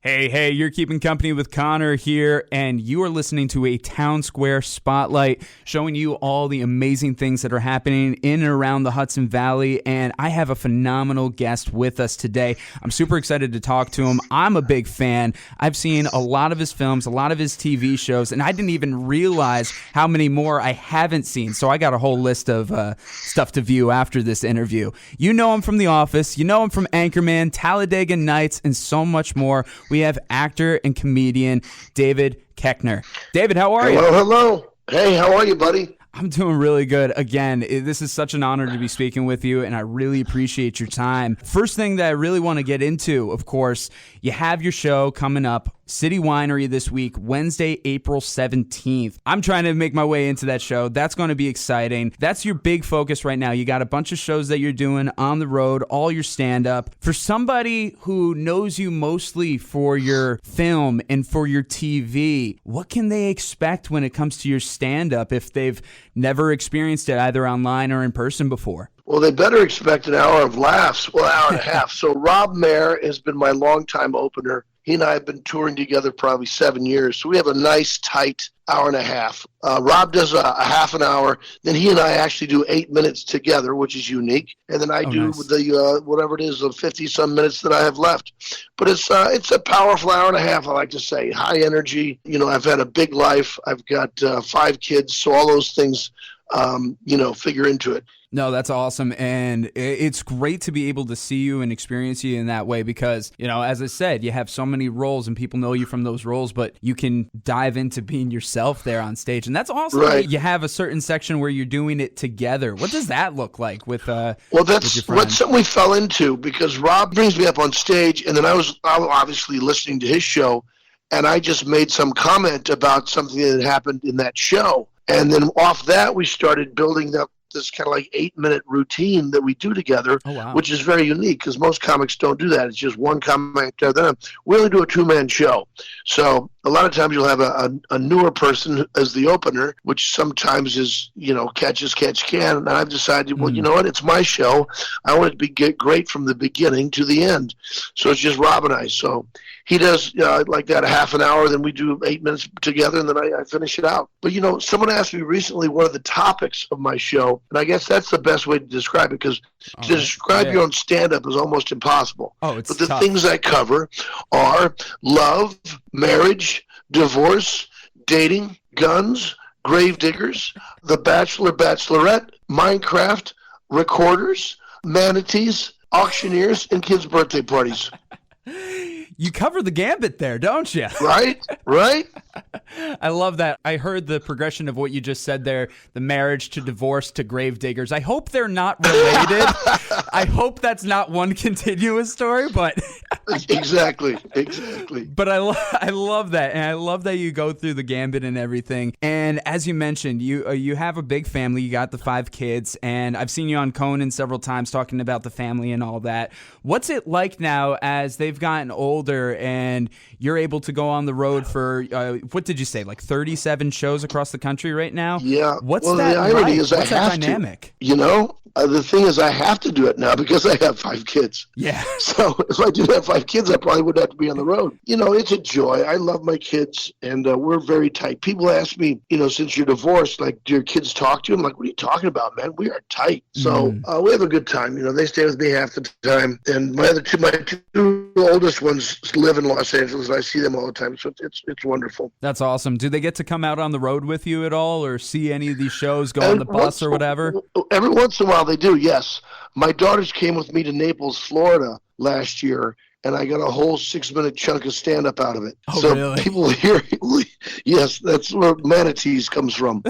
Hey, you're keeping company with Connor here, and you are listening to a Townsquare Spotlight, showing you all the amazing things that are happening in and around the Hudson Valley, and I have a phenomenal guest with us today. I'm super excited to talk to him. I'm a big fan. I've seen a lot of his films, a lot of his TV shows, and I didn't even realize how many more I haven't seen, so I got a whole list of stuff to view after this interview. You know him from The Office, you know him from Anchorman, Talladega Nights, and so much more. We have actor and comedian David Koechner. David, how are you? Hello. Hey, how are you, buddy? I'm doing really good. Again, this is such an honor to be speaking with you, and I really appreciate your time. First thing that I really want to get into, of course, you have your show coming up, City Winery, this week, Wednesday, April 17th. I'm trying to make my way into that show. That's going to be exciting. That's your big focus right now. You got a bunch of shows that you're doing on the road, all your stand-up. For somebody who knows you mostly for your film and for your TV, what can they expect when it comes to your stand-up if they've never experienced it either online or in person before? Well, they better expect an hour of laughs, well, hour and a half. So Rob Mayer has been my longtime opener. He and I have been touring together probably 7 years. So we have a nice, tight hour and a half. Rob does a half an hour. Then he and I actually do 8 minutes together, which is unique. And then I do nice. The whatever it is, the 50-some minutes that I have left. But it's a powerful hour and a half, I like to say. High energy. You know, I've had a big life. I've got 5 kids. So all those things, figure into it. No, that's awesome, and it's great to be able to see you and experience you in that way because, as I said, you have so many roles and people know you from those roles, but you can dive into being yourself there on stage, and that's awesome. Right. You have a certain section where you're doing it together. What does that look like with Well, that's something we fell into because Rob brings me up on stage, and then I was obviously listening to his show, and I just made some comment about something that happened in that show, and then off that we started building up this kind of like 8-minute routine that we do together, which is very unique because most comics don't do that. It's just one comic after them. We only do a 2-man show. So a lot of times you'll have a newer person as the opener, which sometimes is, catch as catch can. And I've decided, well, you know what? It's my show. I want it to be great from the beginning to the end. So it's just Rob and I. So he does like that a half an hour, then we do 8 minutes together, and then I finish it out. But, someone asked me recently what are the topics of my show, and I guess that's the best way to describe it because to describe your own stand-up is almost impossible. But the things I cover are love, marriage, divorce, dating, guns, grave diggers, The Bachelor, Bachelorette, Minecraft, recorders, manatees, auctioneers, and kids' birthday parties. You cover the gambit there, don't you? Right. I love that. I heard the progression of what you just said there, the marriage to divorce to grave diggers. I hope they're not related. I hope that's not one continuous story, but... Exactly. But I love that, and I love that you go through the gambit and everything. And as you mentioned, you have a big family. You got the 5 kids, and I've seen you on Conan several times talking about the family and all that. What's it like now as they've gotten older and you're able to go on the road for, what did you say, like 37 shows across the country right now? Yeah. What's that the irony like? is What's I have that dynamic? To. The thing is I have to do it now because I have 5 kids. Yeah. So if I didn't have 5 kids, I probably would have to be on the road. It's a joy. I love my kids, and we're very tight. People ask me, since you're divorced, like, do your kids talk to you? I'm like, what are you talking about, man? We are tight. So we have a good time. They stay with me half the time. And my two oldest ones live in Los Angeles, and I see them all the time. So it's wonderful. That's awesome. Do they get to come out on the road with you at all or see any of these shows, go on the bus or whatever? Every once in a while they do, yes. My daughters came with me to Naples, Florida last year, and I got a whole 6-minute chunk of stand-up out of it. Oh, so really? People hear, yes, that's where manatees comes from.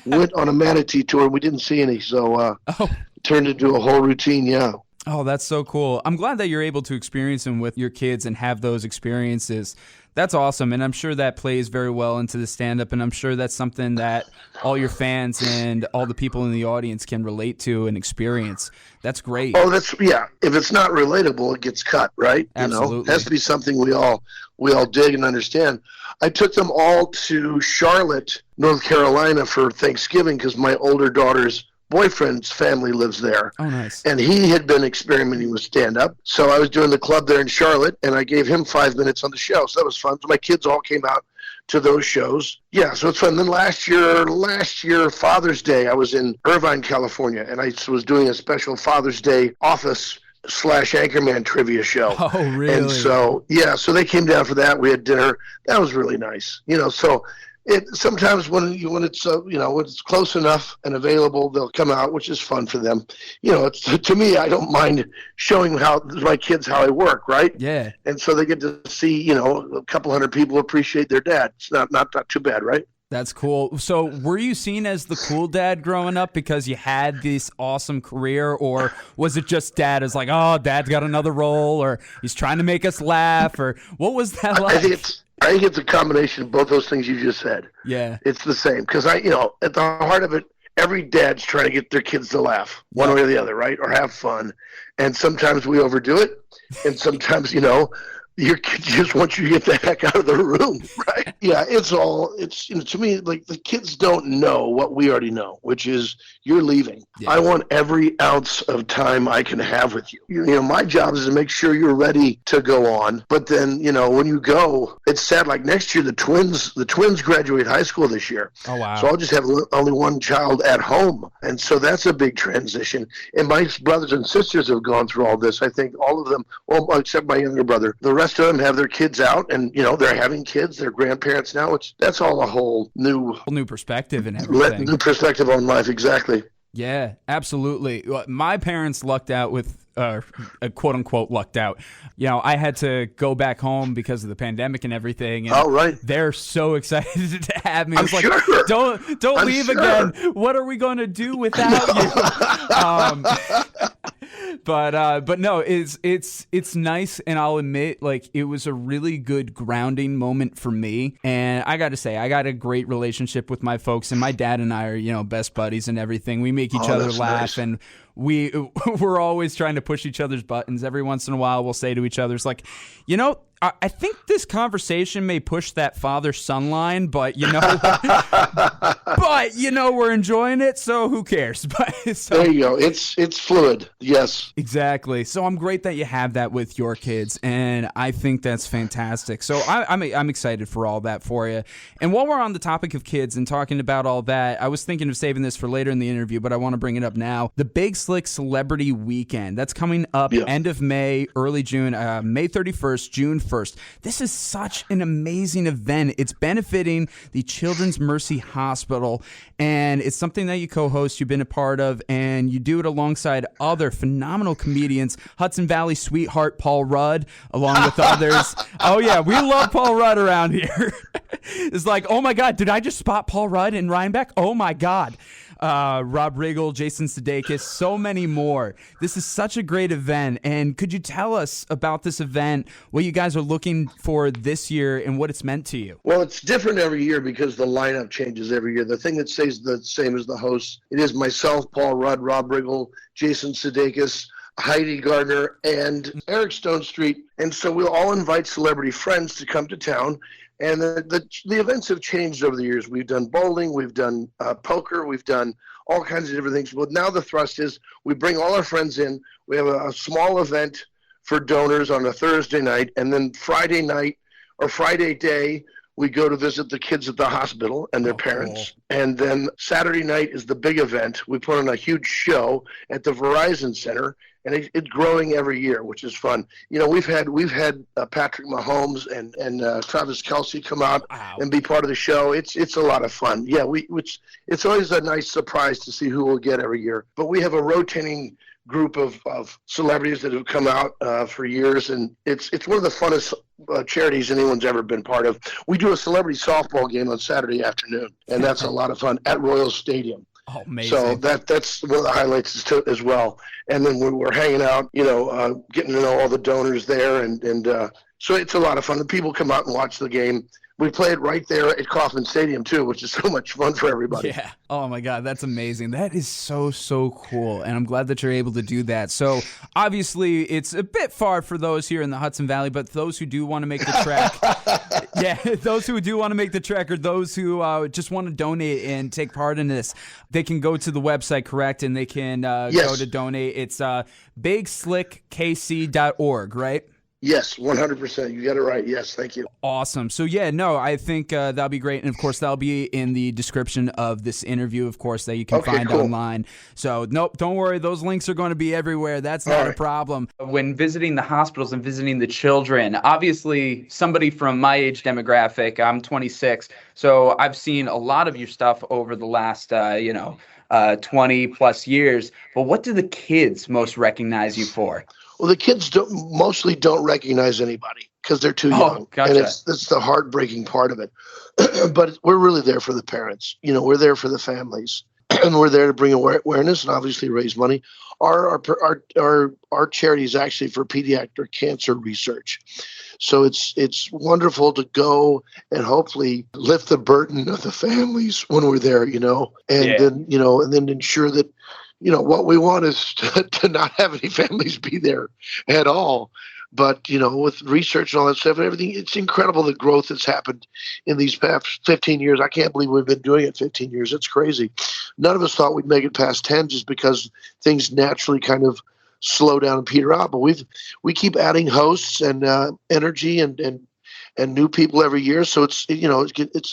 Went on a manatee tour, and we didn't see any, so it turned into a whole routine, yeah. Oh, that's so cool. I'm glad that you're able to experience them with your kids and have those experiences. That's awesome, and I'm sure that plays very well into the stand-up, and I'm sure that's something that all your fans and all the people in the audience can relate to and experience. That's great. Oh, yeah. If it's not relatable, it gets cut, right? Absolutely. It has to be something we all dig and understand. I took them all to Charlotte, North Carolina for Thanksgiving because my older daughters boyfriend's family lives there. Oh, nice. And he had been experimenting with stand-up. So I was doing the club there in Charlotte, and I gave him 5 minutes on the show. So that was fun. So my kids all came out to those shows. Yeah, so it's fun. Then last year, Father's Day, I was in Irvine, California, and I was doing a special Father's Day office / Anchorman trivia show. Oh, really? And so, yeah, so they came down for that. We had dinner. That was really nice. So sometimes when it's close enough and available, they'll come out, which is fun for them. To me, I don't mind showing my kids how I work, right? Yeah. And so they get to see, a couple hundred people appreciate their dad. It's not too bad, right? That's cool. So were you seen as the cool dad growing up because you had this awesome career, or was it just dad is like, oh, dad's got another role, or he's trying to make us laugh, or what was that like? I think it's a combination of both those things you just said. Yeah. It's the same. Because at the heart of it, every dad's trying to get their kids to laugh one way or the other, right? Or have fun. And sometimes we overdo it. And sometimes, your kids just want you to get the heck out of the room, right? Yeah, it's to me, like, the kids don't know what we already know, which is you're leaving. Yeah. I want every ounce of time I can have with you. My job is to make sure you're ready to go on. But then, when you go, it's sad. Like next year, the twins graduate high school this year. Oh, wow. So I'll just have only one child at home. And so that's a big transition. And my brothers and sisters have gone through all this. I think all of them, well, except my younger brother, the rest of them have their kids out, and they're having kids. They're grandparents now. That's all a whole new perspective and everything. New perspective on life, exactly. Yeah, absolutely. My parents lucked out with, quote unquote, lucked out. I had to go back home because of the pandemic and everything. And right. They're so excited to have me. I'm sure. Like, don't leave again. What are we going to do without you? But no, it's nice, and I'll admit, like, it was a really good grounding moment for me. And I got to say, I got a great relationship with my folks, and my dad and I are, best buddies and everything. We make each other laugh, nice. And we're always trying to push each other's buttons. Every once in a while, we'll say to each other, it's like, I think this conversation may push that father-son line, but we're enjoying it, so who cares? There you go. It's fluid. Yes. Exactly. So I'm great that you have that with your kids, and I think that's fantastic. So I'm excited for all that for you. And while we're on the topic of kids and talking about all that, I was thinking of saving this for later in the interview, but I want to bring it up now. The Big Slick Celebrity Weekend. That's coming up end of May, early June, May 31st, June 1st. This is such an amazing event. It's benefiting the Children's Mercy Hospital, and it's something that you co-host, you've been a part of, and you do it alongside other phenomenal comedians, Hudson Valley sweetheart Paul Rudd, along with others. Oh, yeah, we love Paul Rudd around here. It's like, oh, my God, did I just spot Paul Rudd in Rhinebeck? Oh, my God. Rob Riggle, Jason Sudeikis, so many more. This is such a great event. And could you tell us about this event, what you guys are looking for this year, and what it's meant to you? Well, it's different every year because the lineup changes every year. The thing that stays the same as the hosts, it is myself, Paul Rudd, Rob Riggle, Jason Sudeikis, Heidi Gardner, and Eric Stone Street. And so we'll all invite celebrity friends to come to town. And the events have changed over the years. We've done bowling, we've done poker, we've done all kinds of different things. But now the thrust is we bring all our friends in. We have a small event for donors on a Thursday night, and then Friday night or Friday day, we go to visit the kids at the hospital and their parents. Cool. And then Saturday night is the big event. We put on a huge show at the Verizon Center, and it's growing every year, which is fun. We've had Patrick Mahomes and Travis Kelce come out and be part of the show. It's a lot of fun. Yeah, it's always a nice surprise to see who we'll get every year. But we have a rotating group of celebrities that have come out for years, and it's one of the funnest charities anyone's ever been part of. We do a celebrity softball game on Saturday afternoon, and that's a lot of fun at Royal Stadium. Oh, amazing. So that's one of the highlights as well. And then we're hanging out, getting to know all the donors there, and so it's a lot of fun. The people come out and watch the game. We play it right there at Kauffman Stadium too, which is so much fun for everybody. Yeah. Oh my God, that's amazing. That is so cool, and I'm glad that you're able to do that. So obviously, it's a bit far for those here in the Hudson Valley, but those who do want to make the trek, yeah, those who do want to make the trek, or those who just want to donate and take part in this, they can go to the website, correct? And they can go to donate. It's bigslickkc.org, right? Yes, 100%. You got it right. Yes, thank you. Awesome. So yeah, no, I think that'll be great. And of course, that'll be in the description of this interview, of course, that you can find online. So nope, don't worry. Those links are going to be everywhere. That's not a problem. When visiting the hospitals and visiting the children, obviously somebody from my age demographic, I'm 26. So I've seen a lot of your stuff over the last, 20 plus years. But what do the kids most recognize you for? Well, the kids mostly don't recognize anybody because they're too young. Gotcha. And it's the heartbreaking part of it. But we're really there for the parents. We're there for the families. And we're there to bring awareness and obviously raise money. Our charity is actually for pediatric cancer research. So it's wonderful to go and hopefully lift the burden of the families when we're there, then ensure that what we want is to not have any families be there at all. But, with research and all that stuff and everything, it's incredible the growth that's happened in these past 15 years. I can't believe we've been doing it 15 years. It's crazy. None of us thought we'd make it past 10 just because things naturally kind of slow down and peter out. But we keep adding hosts and energy and new people every year. So it's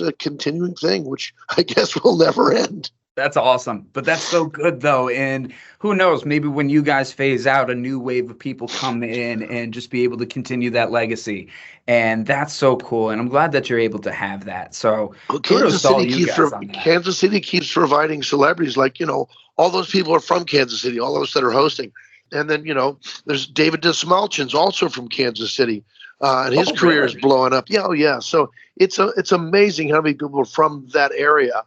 a continuing thing, which I guess will never end. That's awesome. But that's so good, though. And who knows, maybe when you guys phase out, a new wave of people come in and just be able to continue that legacy. And that's so cool. And I'm glad that you're able to have that. So Kansas City keeps providing celebrities like, all those people are from Kansas City, all those that are hosting. And then, there's David Desmalchin's also from Kansas City. And his career is blowing up. Yeah, oh yeah. So it's amazing how many people are from that area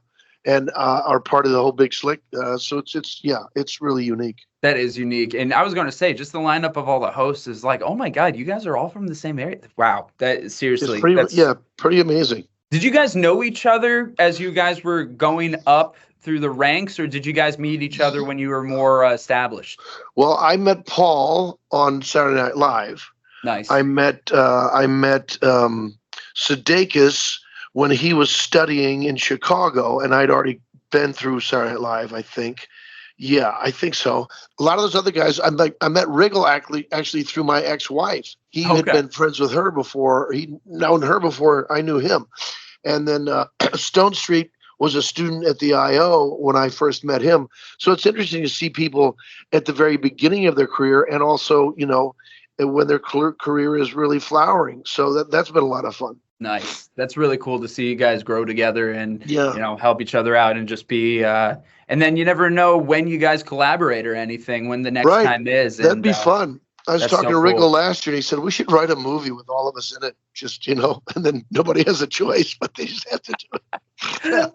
and are part of the whole Big Slick. So it's really unique. That is unique. And I was going to say, just the lineup of all the hosts is like, oh my God, you guys are all from the same area. Wow. That is seriously. Pretty amazing. Did you guys know each other as you guys were going up through the ranks, or did you guys meet each other when you were more established? Well, I met Paul on Saturday Night Live. Nice. I met Sudeikis when he was studying in Chicago, and I'd already been through Saturday Night Live, I think. Yeah, I think so. A lot of those other guys, I met Riggle actually through my ex-wife. He had been friends with her before. He'd known her before I knew him. And then Stone Street was a student at the I.O. when I first met him. So it's interesting to see people at the very beginning of their career and also, when their career is really flowering. So that's been a lot of fun. Nice. That's really cool to see you guys grow together and help each other out and just be and then you never know when you guys collaborate or anything, when the next time is. That'd be fun. I was talking to Riggle last year and he said we should write a movie with all of us in it, just and then nobody has a choice, but they just have to do it.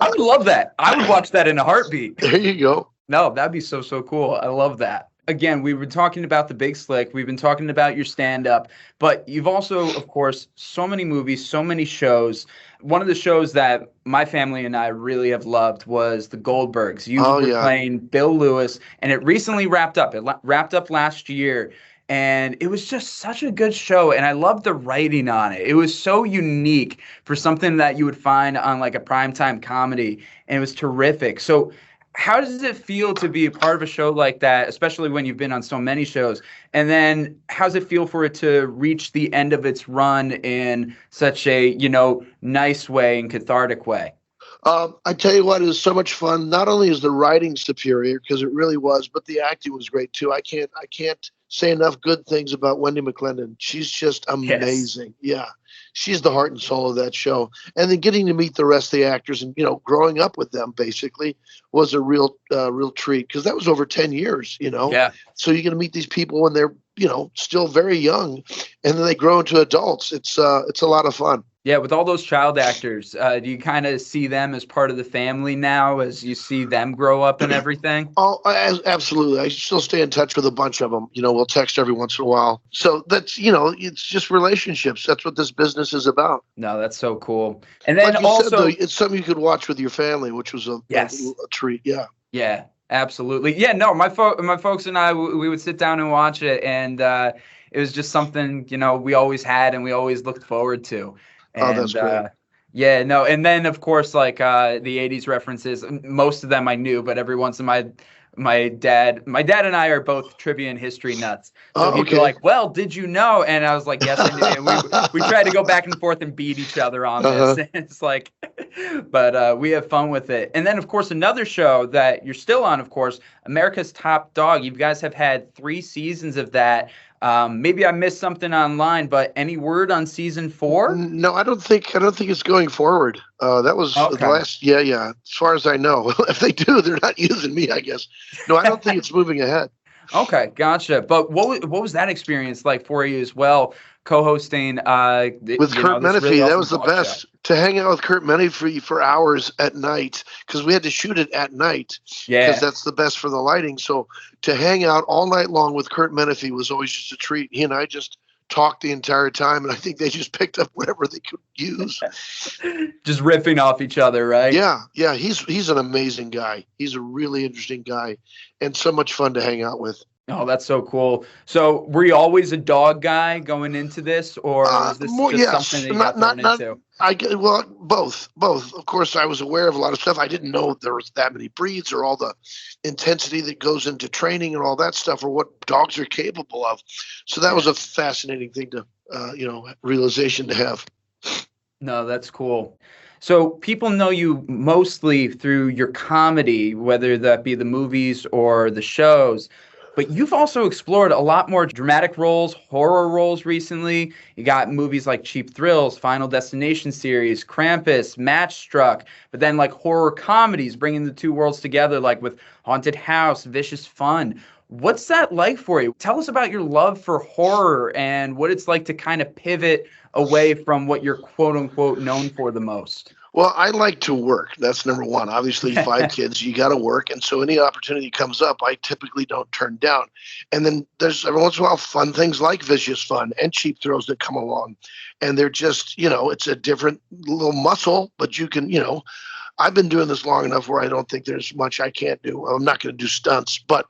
I would love that. I would watch that in a heartbeat. There you go. No, that'd be so cool. I love that. Again, we were talking about the Big Slick. We've been talking about your stand-up, but you've also, of course, so many movies, so many shows. One of the shows that my family and I really have loved was the Goldbergs. You were playing Bill Lewis, and it recently wrapped up. It wrapped up last year, and it was just such a good show, and I loved the writing on it. It was so unique for something that you would find on like a primetime comedy, and it was terrific. So how does it feel to be a part of a show like that, especially when you've been on so many shows? And then how does it feel for it to reach the end of its run in such a, nice way and cathartic way? I tell you what, it was so much fun. Not only is the writing superior, because it really was, but the acting was great too. I can't say enough good things about Wendy McClendon. She's just amazing. Yes. Yeah. She's the heart and soul of that show. And then getting to meet the rest of the actors and, growing up with them basically was a real treat, because that was over 10 years, Yeah. So you're going to meet these people when they're, still very young, and then they grow into adults. It's a lot of fun. Yeah, with all those child actors, do you kind of see them as part of the family now as you see them grow up and everything? Oh, absolutely. I still stay in touch with a bunch of them. We'll text every once in a while. So that's, it's just relationships. That's what this business is about. No, that's so cool. And then like you also, said, though, it's something you could watch with your family, which was a treat. Yeah. Yeah, absolutely. Yeah, no, my folks and I, we would sit down and watch it, and it was just something, we always had and we always looked forward to. And, that's great. Yeah, no, and then of course, like the '80s references, most of them I knew, but every once in my dad and I are both trivia and history nuts. So he'd be like, "Well, did you know?" And I was like, "Yes, I knew." And we tried to go back and forth and beat each other on this. It's like, but we have fun with it. And then, of course, another show that you're still on, of course, America's Top Dog. You guys have had 3 seasons of that. Maybe I missed something online, but any word on season 4? No, I don't think it's going forward. That was the last. Yeah. As far as I know, if they do, they're not using me, I guess. No, I don't think it's moving ahead. Okay, gotcha. But what was that experience like for you as well, co-hosting with Kurt Menefee? Really awesome, that was the best. Show. To hang out with Kurt Menefee for hours at night, because we had to shoot it at night. Yeah, because that's the best for the lighting. So to hang out all night long with Kurt Menefee was always just a treat. He and I just talked the entire time, and I think they just picked up whatever they could use. Just riffing off each other, right? Yeah. He's an amazing guy. He's a really interesting guy, and so much fun to hang out with. Oh, that's so cool. So were you always a dog guy going into this, or was this just something that you got thrown into? Well, both. Of course, I was aware of a lot of stuff. I didn't know there was that many breeds or all the intensity that goes into training and all that stuff, or what dogs are capable of. So that was a fascinating thing to, realization to have. No, that's cool. So people know you mostly through your comedy, whether that be the movies or the shows. But you've also explored a lot more dramatic roles, horror roles recently. You got movies like Cheap Thrills, Final Destination series, Krampus, Matchstruck, but then like horror comedies, bringing the two worlds together, like with Haunted House, Vicious Fun. What's that like for you? Tell us about your love for horror and what it's like to kind of pivot away from what you're quote unquote known for the most. Well, I like to work. That's number one. Obviously, 5 kids, you got to work. And so any opportunity comes up, I typically don't turn down. And then there's every once in a while fun things like Vicious Fun and Cheap Thrills that come along. And they're just, it's a different little muscle, but you can, I've been doing this long enough where I don't think there's much I can't do. I'm not going to do stunts, but,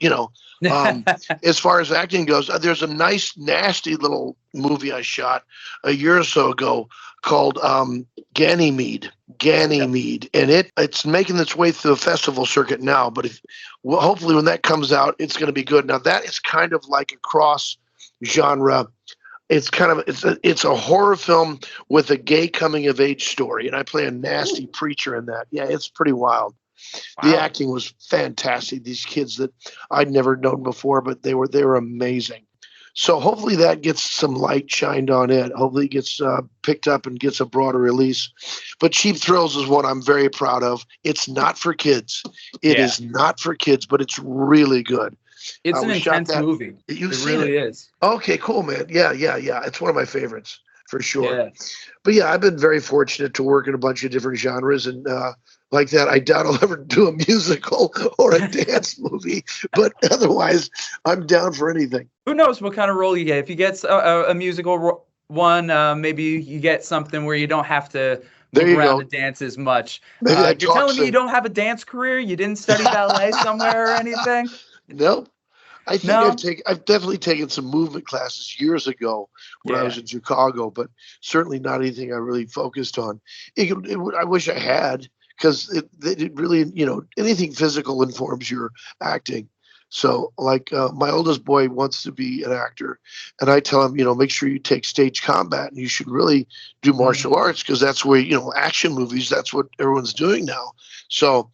as far as acting goes, there's a nice, nasty little movie I shot a year or so ago called Ganymede, and it's making its way through the festival circuit now. But hopefully when that comes out, it's going to be good. Now that is kind of like a cross genre. It's a horror film with a gay coming of age story, and I play a nasty preacher in that. Yeah, it's pretty wild. Wow. The acting was fantastic. These kids that I'd never known before, but they were amazing. So hopefully that gets some light shined on it. Hopefully it gets picked up and gets a broader release. But Cheap Thrills is what I'm very proud of. It's not for kids. It is not for kids, but it's really good. It's an intense movie. It really is. Okay, cool, man. Yeah. It's one of my favorites for sure. Yeah. But yeah, I've been very fortunate to work in a bunch of different genres, and like that, I doubt I'll ever do a musical or a dance movie. But otherwise, I'm down for anything. Who knows what kind of role you get? If you get a musical one, maybe you get something where you don't have to move around to dance as much. You're telling me you don't have a dance career? You didn't study ballet somewhere or anything? Nope. I think I've definitely taken some movement classes years ago when I was in Chicago, but certainly not anything I really focused on. I wish I had, because it really, anything physical informs your acting. So like my oldest boy wants to be an actor, and I tell him, make sure you take stage combat, and you should really do martial arts, because that's where, action movies, that's what everyone's doing now. So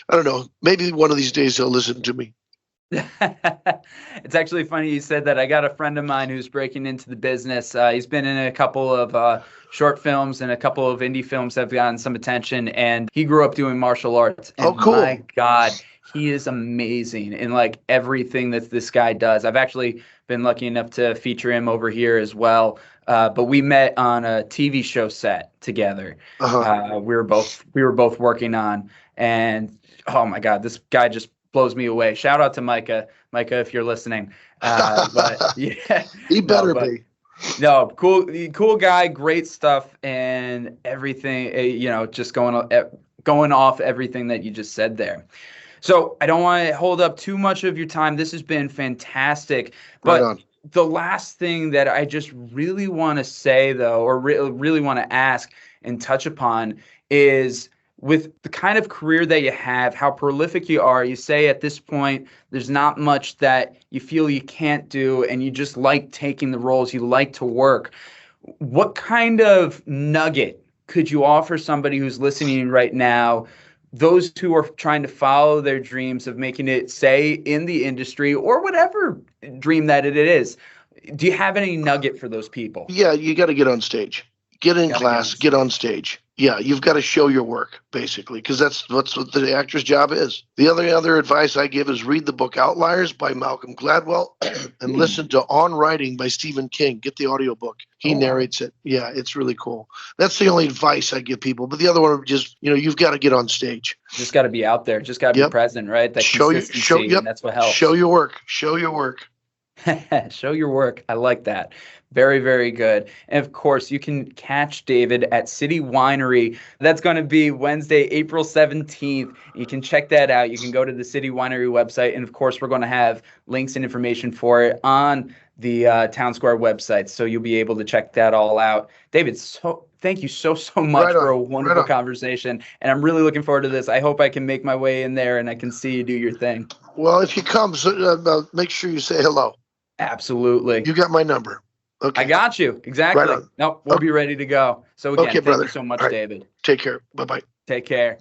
I don't know, maybe one of these days he'll listen to me. It's actually funny you said that. I got a friend of mine who's breaking into the business. He's been in a couple of short films and a couple of indie films that have gotten some attention, and he grew up doing martial arts. And cool. My God, he is amazing in like everything that this guy does. I've actually been lucky enough to feature him over here as well. but we met on a TV show set together. We were both working on, and oh my God, this guy just blows me away. Shout out to Micah, if you're listening. But yeah, he better be. No, cool guy, great stuff, and everything. Just going off everything that you just said there. So I don't want to hold up too much of your time. This has been fantastic. But the last thing that I just really want to say, though, or really want to ask and touch upon is, with the kind of career that you have, how prolific you are, you say at this point, there's not much that you feel you can't do, and you just like taking the roles, you like to work. What kind of nugget could you offer somebody who's listening right now, those who are trying to follow their dreams of making it, say, in the industry or whatever dream that it is? Do you have any nugget for those people? Yeah, you got to get on stage. Get in class, get on stage. Yeah, you've got to show your work, basically, because that's what the actor's job is. The other advice I give is read the book Outliers by Malcolm Gladwell and listen to On Writing by Stephen King. Get the audiobook. He narrates it. Yeah, it's really cool. That's the only advice I give people. But the other one, just, you've got to get on stage. Just got to be out there. Just got to be present, right? That consistency, and that's what helps. Show your work. Show your work. Show your work. I like that. Very, very good. And of course, you can catch David at City Winery. That's going to be Wednesday, April 17th. You can check that out. You can go to the City Winery website. And of course, we're going to have links and information for it on the Townsquare website. So you'll be able to check that all out. David, thank you so much for a wonderful conversation. And I'm really looking forward to this. I hope I can make my way in there and I can see you do your thing. Well, if you come, make sure you say hello. Absolutely. You got my number. Okay. I got you. Exactly. We'll be ready to go. So again, thank you so much, David. Take care. Bye-bye. Take care.